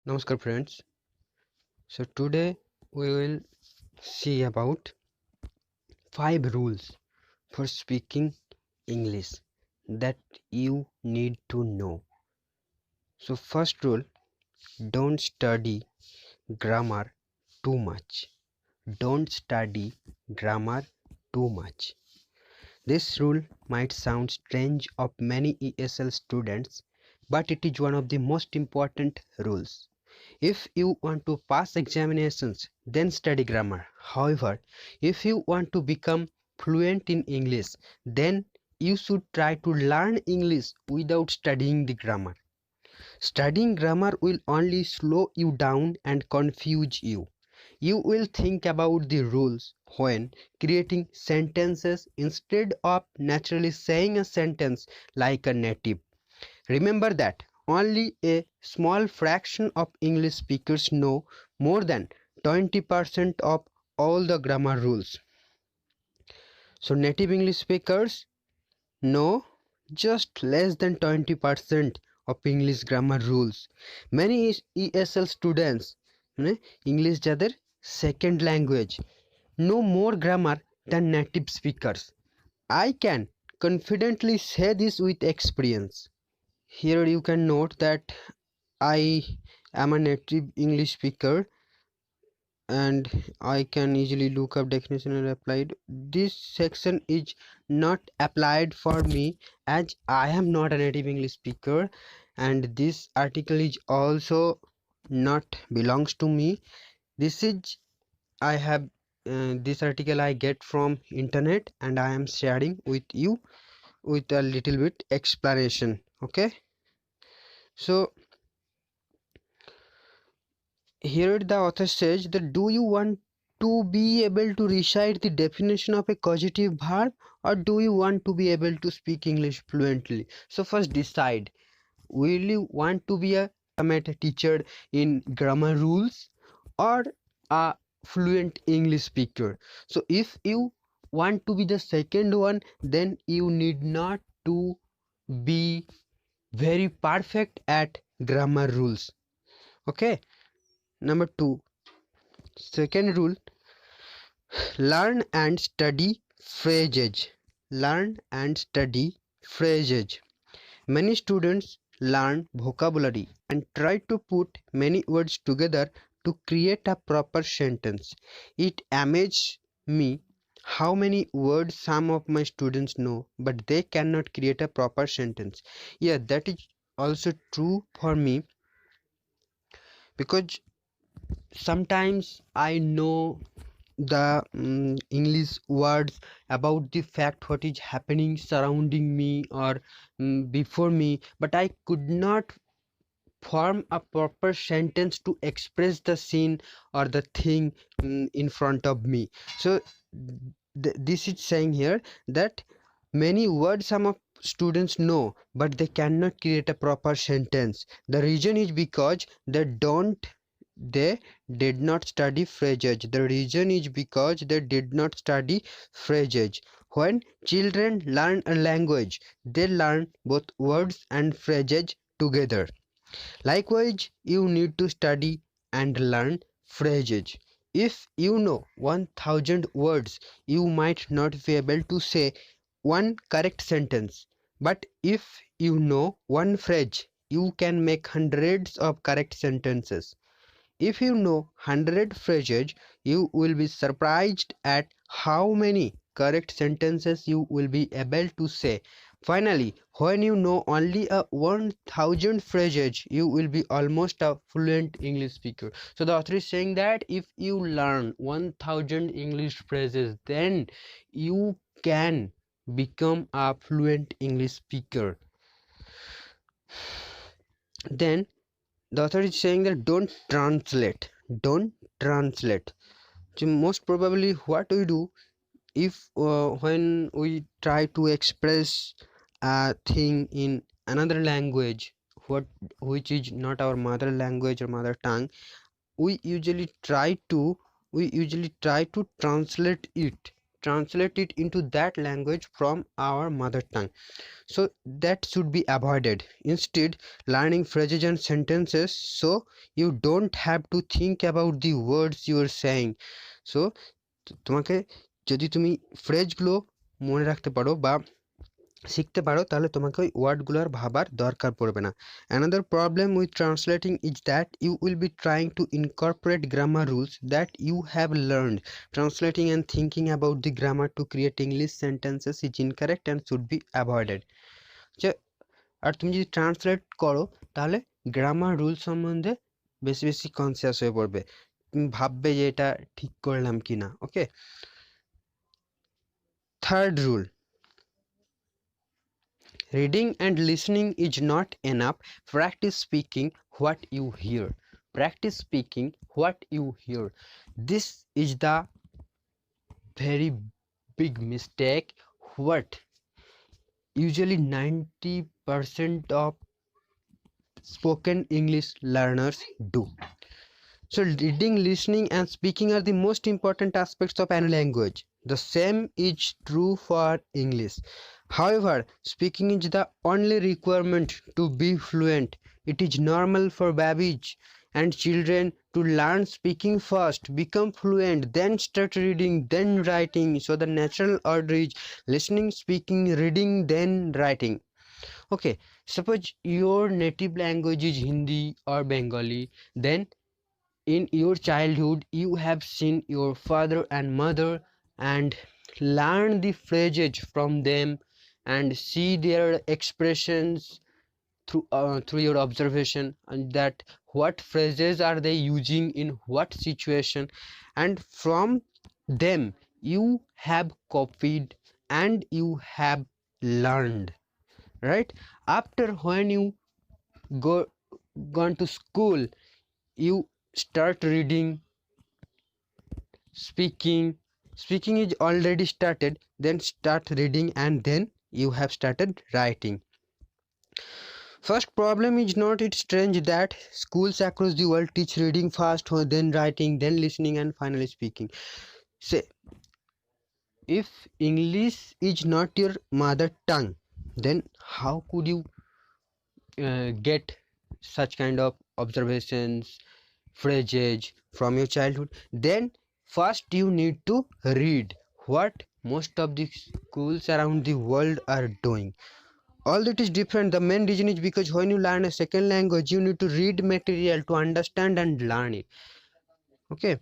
Namaskar friends. So today we will see about 5 rules for speaking English that you need to know. So first rule, don't study grammar too much. Don't study grammar too much. This rule might sound strange of many ESL students, but it is one of the most important rules. If you want to pass examinations, then study grammar. However, if you want to become fluent in English, then you should try to learn English without studying the grammar. Studying grammar will only slow you down and confuse you. You will think about the rules when creating sentences instead of naturally saying a sentence like a native. Remember that only a small fraction of English speakers know more than 20% of all the grammar rules. So native English speakers know just less than 20% of English grammar rules. Many ESL students, English যাদের second language, know more grammar than native speakers. I can confidently say this with experience. Here you can note that I am a native English speaker and I can easily look up definition and applied. This section is not applied for me as I am not a native English speaker, and this article is also not belongs to me. This is I have this article I get from internet and I am sharing with you with a little bit explanation. Okay, so here the author says that do you want to be able to recite the definition of a causative verb, or do you want to be able to speak English fluently? So first decide, will you want to be a grammar teacher in grammar rules or a fluent English speaker? So if you want to be the second one, then you need not to be very perfect at grammar rules. Okay, number 2, second rule, learn and study phrases. Learn and study phrases. Many students learn vocabulary and try to put many words together to create a proper sentence. It amazes me how many words some of my students know, but they cannot create a proper sentence. Yeah, that is also true for me, because sometimes I know the English words about the fact what is happening surrounding me or before me, but I could not form a proper sentence to express the scene or the thing in front of me. So this is saying here that many words some of students know but they cannot create a proper sentence. The reason is because they did not study phrases. The reason is because they did not study phrases. When children learn a language, they learn both words and phrases together. Likewise, you need to study and learn phrases. If you know 1000 words, you might not be able to say one correct sentence. But if you know one phrase, you can make hundreds of correct sentences. If you know 100 phrases, you will be surprised at how many correct sentences you will be able to say. Finally, when you know only a 1000 phrases, you will be almost a fluent English speaker. So the author is saying that if you learn 1000 English phrases, then you can become a fluent English speaker. Then the author is saying that don't translate. So most probably what we do, if when we try to express a thing in another language which is not our mother language or mother tongue, we usually try to translate it translate it into that language from our mother tongue. So that should be avoided. Instead, learning phrases and sentences so you don't have to think about the words you are saying. So তোমাকে যদি তুমি ফ্রেজগুলো মনে রাখতে পারো বা শিখতে পারো তাহলে তোমাকে ওই ওয়ার্ডগুলোর ভাবার দরকার পড়বে না। Another problem with translating is that you will be trying to incorporate grammar rules that you have learned. Translating and thinking about the grammar to create English sentences is incorrect and should be avoided. আর তুমি যদি translate করো তাহলে grammar rule সম্বন্ধে বেশি বেশি conscious হয়ে পড়বে, তুমি ভাববে যে এটা ঠিক করলাম কিনা। Okay, third rule, reading and listening is not enough. Practice speaking what you hear. Practice speaking what you hear. This is the very big mistake what usually 90% of spoken English learners do. So reading, listening and speaking are the most important aspects of any language. The same is true for English. However, speaking is the only requirement to be fluent. It is normal for babies and children to learn speaking first, become fluent, then start reading, then writing. So the natural order is listening, speaking, reading, then writing. Okay, suppose your native language is Hindi or Bengali, then in your childhood you have seen your father and mother and learn the phrases from them and see their expressions through your observation, and that what phrases are they using in what situation, and from them you have copied and you have learned, right? After when you go gone to school, you start reading, speaking is already started, then start reading, and then you have started writing. First problem is not it strange that schools across the world teach reading first, then writing, then listening, and finally speaking. Say, if English is not your mother tongue, then how could you get such kind of observations, phrases from your childhood? Then first you need to read what most of the schools around the world are doing. All that is different. The main reason is because when you learn a second language you need to read material to understand and learn it. Okay,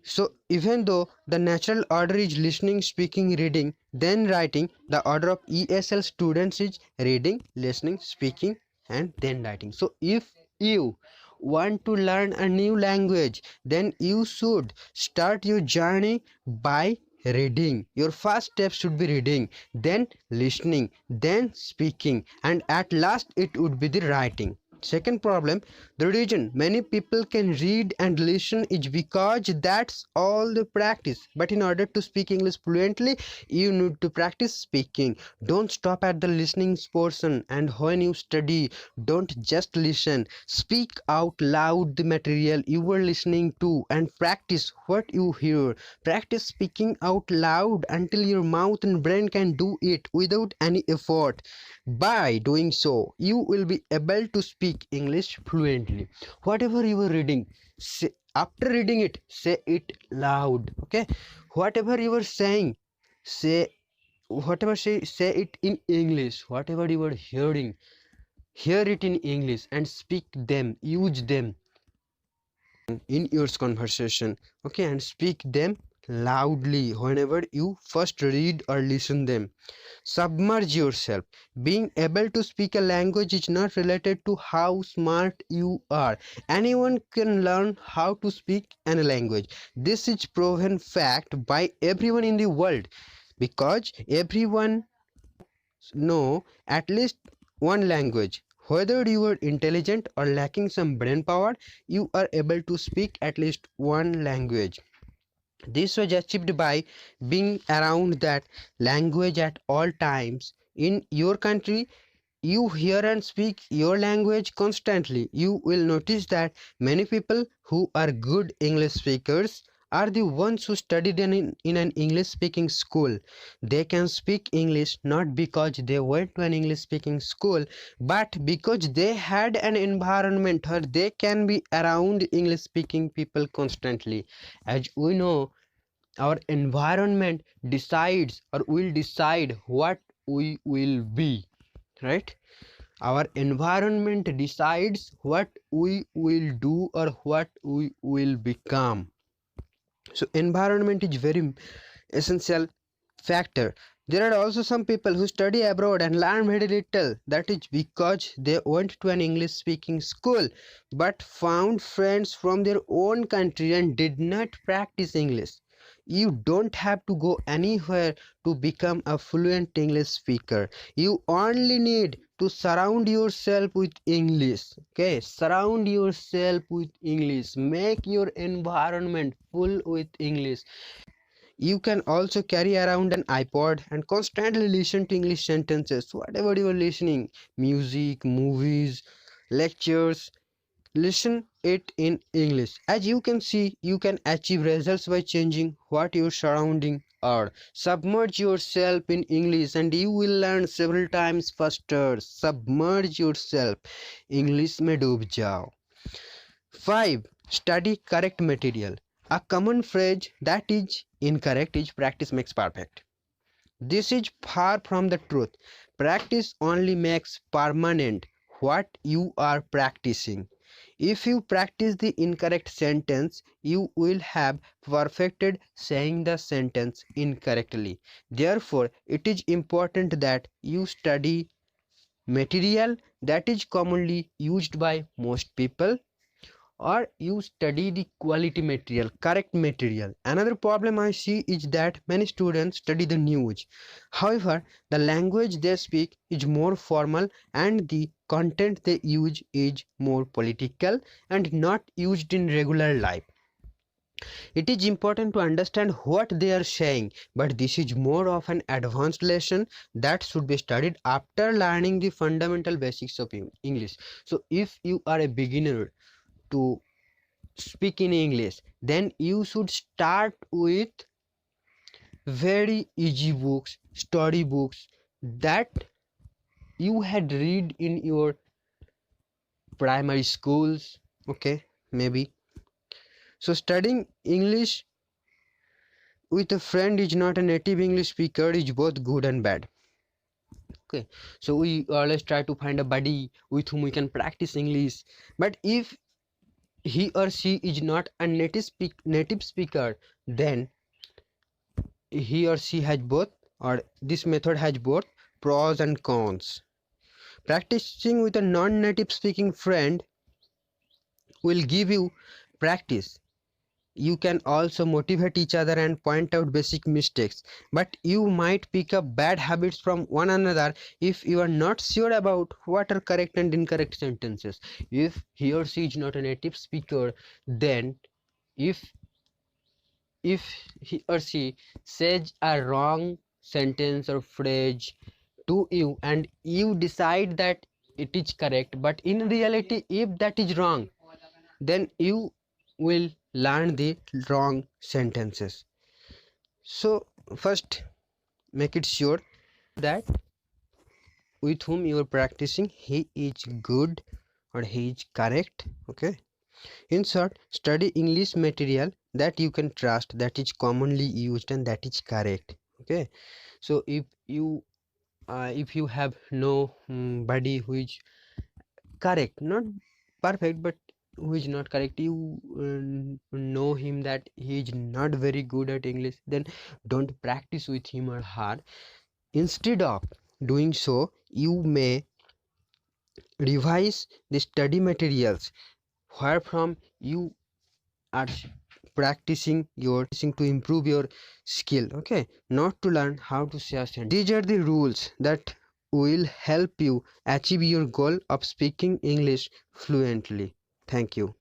so even though the natural order is listening, speaking, reading, then writing, the order of ESL students is reading, listening, speaking, and then writing. So if you want to learn a new language, then you should start your journey by reading. Your first step should be reading, then listening, then speaking, and at last it would be the writing. Second problem, the reason many people can read and listen is because that's all the practice. But in order to speak English fluently, you need to practice speaking. Don't stop at the listening portion, and when you study, don't just listen. Speak out loud the material you were listening to and practice what you hear. Practice speaking out loud until your mouth and brain can do it without any effort. By doing so, you will be able to speak English fluently. Whatever you are reading, say, after reading it, say it loud. Okay, whatever you are saying, say it in English. Whatever you are hearing, hear it in English and speak them, use them in your conversation. Okay, and speak them loudly whenever you first read or listen them. Submerge yourself. Being able to speak a language is not related to how smart you are. Anyone can learn how to speak any language. This is proven fact by everyone in the world, because everyone know at least one language. Whether you are intelligent or lacking some brain power, you are able to speak at least one language. This was achieved by being around that language at all times. In your country, you hear and speak your language constantly. You will notice that many people who are good English speakers are the ones who studied in an English speaking school. They can speak English not because they went to an English speaking school, but because they had an environment where they can be around English speaking people constantly. As we know, our environment decides or will decide what we will be, right? Our environment decides what we will do or what we will become. So environment is very essential factor. There are also some people who study abroad and learn very little. That is because they went to an English speaking school but found friends from their own country and did not practice English. You don't have to go anywhere to become a fluent English speaker. You only need to surround yourself with English. Okay, surround yourself with English. Make your environment full with English. You can also carry around an iPod and constantly listen to English sentences, whatever you are listening, music, movies, lectures, listen it in English. As you can see, you can achieve results by changing what your surrounding are. Submerge yourself in English and you will learn several times faster. Submerge yourself. English में डूब जाओ. 5. Study correct material. A common phrase that is incorrect is practice makes perfect. This is far from the truth. Practice only makes permanent what you are practicing. If you practice the incorrect sentence, you will have perfected saying the sentence incorrectly. Therefore, it is important that you study material that is commonly used by most people, or you study the quality material, correct material. Another problem I see is that many students study the news. However, the language they speak is more formal and the content they use is more political and not used in regular life. It is important to understand what they are saying, but this is more of an advanced lesson that should be studied after learning the fundamental basics of English. So if you are a beginner to speak in English, then you should start with very easy books, story books that you had read in your primary schools, okay, maybe. So studying English with a friend is not a native English speaker is both good and bad. Okay, so we always try to find a buddy with whom we can practice English, but if he or she is not a native speaker, then he or she has both, or this method has both pros and cons. Practicing with a non-native speaking friend will give you practice. You can also motivate each other and point out basic mistakes, but you might pick up bad habits from one another if you are not sure about what are correct and incorrect sentences. If he or she is not a native speaker, then if he or she says a wrong sentence or phrase to you and you decide that it is correct, but in reality if that is wrong, then you will learn the wrong sentences. So first make it sure that with whom you are practicing he is good or he is correct. Okay, in short, study English material that you can trust, that is commonly used and that is correct. Okay, so if you have no buddy who is correct, not perfect, but who is not correct, you know him that he is not very good at English, then don't practice with him or her. Instead of doing so, you may revise the study materials where from you are practicing to improve your skill. Okay, not to learn how to say a sentence. These are the rules that will help you achieve your goal of speaking English fluently. Thank you.